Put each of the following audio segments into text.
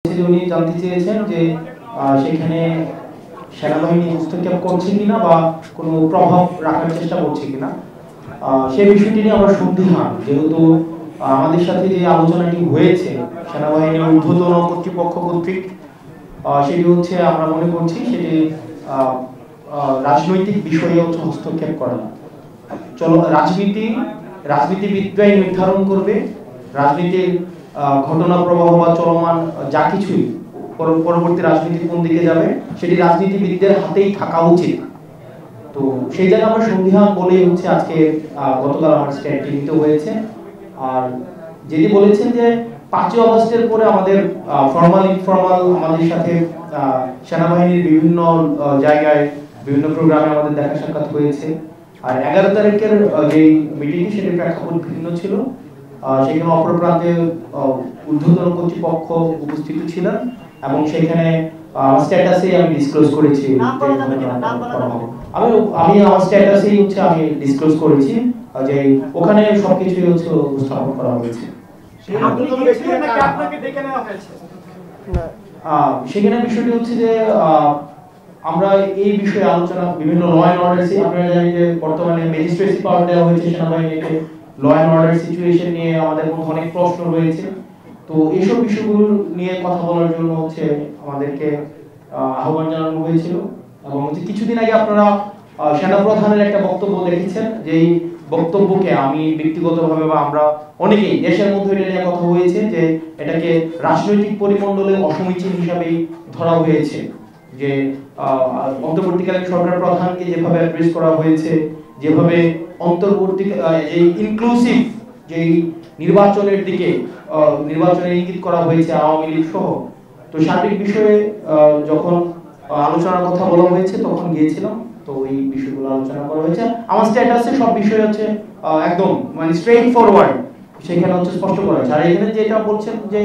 উনি জানতে চেয়েছেন যে সেখানে সেনাবাহিনী হস্তক্ষেপ করছে কিনা বা কোনো প্রভাব রাখার চেষ্টা করছে কিনা সেই বিষয়টি নিয়ে আমরা সন্দিহান, যেহেতু আমাদের সাথে যে আলোচনাটি হয়েছে সেনাবাহিনীর ঊর্ধ্বতন কর্তৃপক্ষ কর্তৃক, সেটি হচ্ছে আমরা মনে করছি সেটি রাজনৈতিক বিষয়ে হচ্ছে হস্তক্ষেপ করা। চলো রাজনীতিবিদরাই নির্ধারণ করবে রাজনীতির ঘটনা প্রবাহ বা চলমান যা কিছুই পরবর্তী রাজনীতি কোন দিকে যাবে সেটি রাজনীতিবিদদের হাতেই থাকা উচিত। তো সেই জায়গায় আমরা সন্দিহান বলেই হচ্ছে আজকে গতকাল আমার স্ট্যান্ডটি নিতে হয়েছে। আর যেটি বলেছেন যে 5ই আগস্টের পরে আমাদের ইনফর্মাল আমাদের সাথে সেনাবাহিনীর বিভিন্ন জায়গায় বিভিন্ন প্রোগ্রামে আমাদের দেখা সাক্ষাৎ হয়েছে। আর 11 তারিখের যে মিটিং সেটির প্রেক্ষাপট ভিন্ন ছিল। সেখানে অপর প্রান্তে ঊর্ধ্বতন কর্তৃপক্ষ উপস্থিত ছিলেন এবং সেখানে স্ট্যাটাসে আমি ডিসক্লোজ করেছি, আমি আমার স্ট্যাটাসেই হচ্ছে আমি ডিসক্লোজ করেছি যে ওখানে সবকিছুই হচ্ছে উপস্থাপন করা হয়েছে। সেখানে বিষয়টি হচ্ছে যে আমরা এই বিষয়ে আলোচনা বিভিন্ন ল অ্যান্ড অর্ডার, আপনারা জানেন যে বর্তমানে ম্যাজিস্ট্রেসি পাওয়ার দেওয়া হয়েছে সেনাবাহিনীকে, ল অ্যান্ড অর্ডার সিচুয়েশন নিয়ে আমাদের মধ্যে অনেক প্রশ্ন রয়েছে। তো এইসব বিষয়গুলো নিয়ে কথা বলার জন্য হচ্ছে আমাদেরকে আহ্বান জানানো হয়েছিল। এবং হচ্ছে কিছুদিন আগে আপনারা সেনাপ্রধানের একটা বক্তব্য দেখেছেন, যেই বক্তব্যকে আমি ব্যক্তিগতভাবে বা আমরা অনেকেই দেশের মধ্যে এটা নিয়ে কথা হয়েছে যে এটাকে রাজনৈতিক পরিমণ্ডলে অসমীচীন হিসাবেই ধরা হয়েছে। যে অন্তর্বর্তীকালীন সরকার প্রধানকে যেভাবে অ্যাড্রেস করা হয়েছে, যেভাবে অন্তর্বর্তী এই ইনক্লুসিভ যেই নির্বাচনের দিকে নির্বাচনের ইঙ্গিত করা হয়েছে আওয়ামী লীগ সহ, তো সার্বিক বিষয়ে যখন আলোচনার কথা বলা হয়েছে তখন গিয়েছিলাম, তো এই বিষয়গুলো আলোচনা করা হয়েছে। আমার স্ট্যাটাসে সব বিষয় হচ্ছে একদম মানে স্ট্রেইট ফরওয়ার্ড, সেখানে হচ্ছে স্পষ্ট করা হয়েছে। আর এখানে যেটা বলছেন যে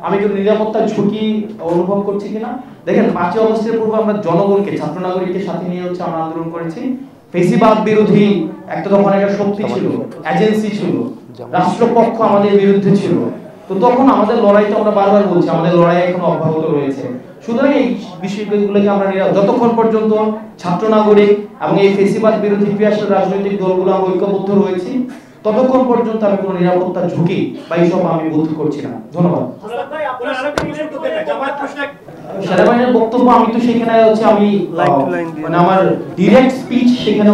আমি কোনো নিরাপত্তার ঝুঁকি অনুভব করছি কিনা, দেখেন 5ই আগস্টের পূর্বে আমরা জনগণকে, ছাত্র নাগরিককে সাথে নিয়ে হচ্ছে আমরা আন্দোলন করেছি। ফেসিবাদ বিরোধী একটা তখন একটা শক্তি ছিল, এজেন্সি ছিল, রাষ্ট্রপক্ষ আমাদের বিরুদ্ধে ছিল। তো তখন আমাদের লড়াই তো আমরা বারবার বলছি আমাদের লড়াই এখনো অব্যাহত রয়েছে। সুতরাং এই বিষয়গুলোকে আমরা যতক্ষণ পর্যন্ত ছাত্র নাগরিক এবং এই ফেসিবাদ বিরোধী ক্রিয়াশীল রাজনৈতিক দলগুলো আমরা ঐক্যবদ্ধ রয়েছি ততক্ষণ পর্যন্ত আমি কোনো নিরাপত্তার ঝুঁকি বা এইসব আমি বোধ করছি না। ধন্যবাদ। সেনাবাহিনীর বক্তব্য আমি তো সেখানে হচ্ছে আমি মানে আমার ডিরেক্ট স্পিচ সেখানে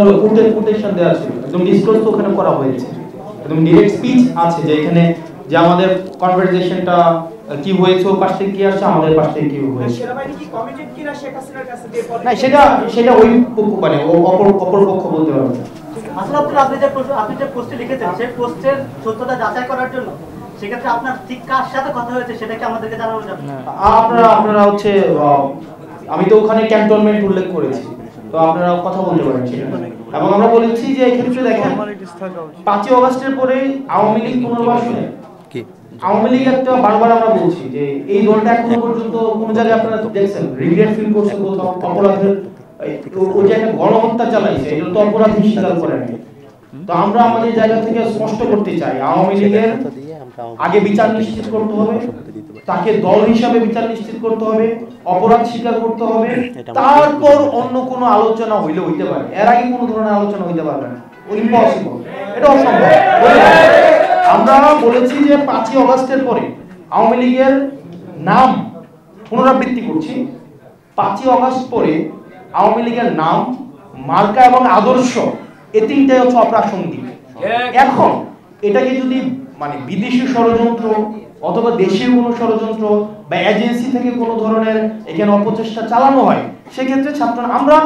কোটেশন দেওয়া ছিল, একদম ডিসক্লোজ তো ওখানে করা হয়েছে, একদম ডিরেক্ট স্পিচ আছে যে এখানে যে আমাদের কনভারসেশনটা কি হয়েছে, ওর পাশ থেকে কি আসছে, আমাদের পাশ থেকে কি হয়েছে। সেনাবাহিনী কি কমিটেড কিনা শেখ হাসিনার কাছে যে না সেটা ওই মানে অপর পক্ষ বলতে পারবে। আসলে আপনি যে পোস্টে লিখেছেন সেই পোস্টের সত্যতা যাচাই করার জন্য সেক্ষেত্রে আপনার ঠিক কার সাথে কথা হয়েছে সেটা কি আমাদেরকে জানানো যাবে? আপনারা হচ্ছে আমি তো ওখানে ক্যান্টনমেন্ট উল্লেখ করেছি, তো আপনারা কথা বলতে পারেন সেটা। এবং আমরা বলেছি যে এক্ষেত্রে দেখেন 5ই আগস্টের পরে আওয়ামী লীগ পুনর্বাসনে আওয়ামী লীগ একটা বারবার আমরা বলছি যে এই দলটা এখনো পর্যন্ত কোন জায়গায় আপনারা দেখছেন রিগ্রেট ফিল করছে কোথাও অপরাধের ওই যে একটা গণহত্যা চালাইছে, এটা তো অপরাধ স্বীকার করে নাই। তো আমরা আমাদের জায়গা থেকে স্পষ্ট করতে চাই আওয়ামী লীগের আগে বিচার নিশ্চিত করতে হবে, তাকে দল হিসাবে বিচার নিশ্চিত করতে হবে, অপরাধ স্বীকার করতে হবে, তারপর অন্য কোনো আলোচনা হইতে পারে। এর আগে কোনো ধরনের আলোচনা হইতে পারবে না, ইম্পসিবল, এটা অসম্ভব। আমরা বলেছি যে 5ই আগস্টের পরে আওয়ামী লীগের নাম পুনরাবৃত্তি করছি, 5ই আগস্ট পরে আওয়ামী লীগের নাম, মার্কা এবং আদর্শ এই তিনটাই হচ্ছে অপ্রাসঙ্গিক। এখন এটাকে যদি মানে বিদেশি ষড়যন্ত্র অথবা দেশীয় কোনো ষড়যন্ত্র বা এজেন্সি থেকে কোনো ধরনের এখানে অপচেষ্টা চালানো হয়, সেক্ষেত্রে আমরা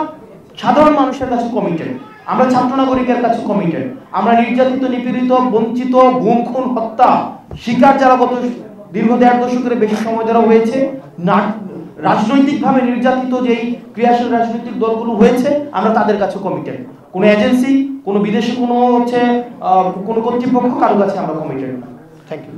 সাধারণ মানুষের কাছে কমিটেড, আমরা ছাত্র নাগরিকের কাছে কমিটেড। আমরা নির্যাতিত, নিপীড়িত, বঞ্চিত, গুম খুন হত্যা শিকার যারা গত দীর্ঘ 1.5 দশকের বেশি সময় ধরে হয়েছে, রাজনৈতিকভাবে নির্যাতিত যেই ক্রিয়াশীল রাজনৈতিক দলগুলো হয়েছে, আমরা তাদের কাছে কমিটেড। কোনো এজেন্সি, কোনো বিদেশি কোনো হচ্ছে কোনো কর্তৃপক্ষ কারো কাছে আমরা কমিটেড না। Thank you.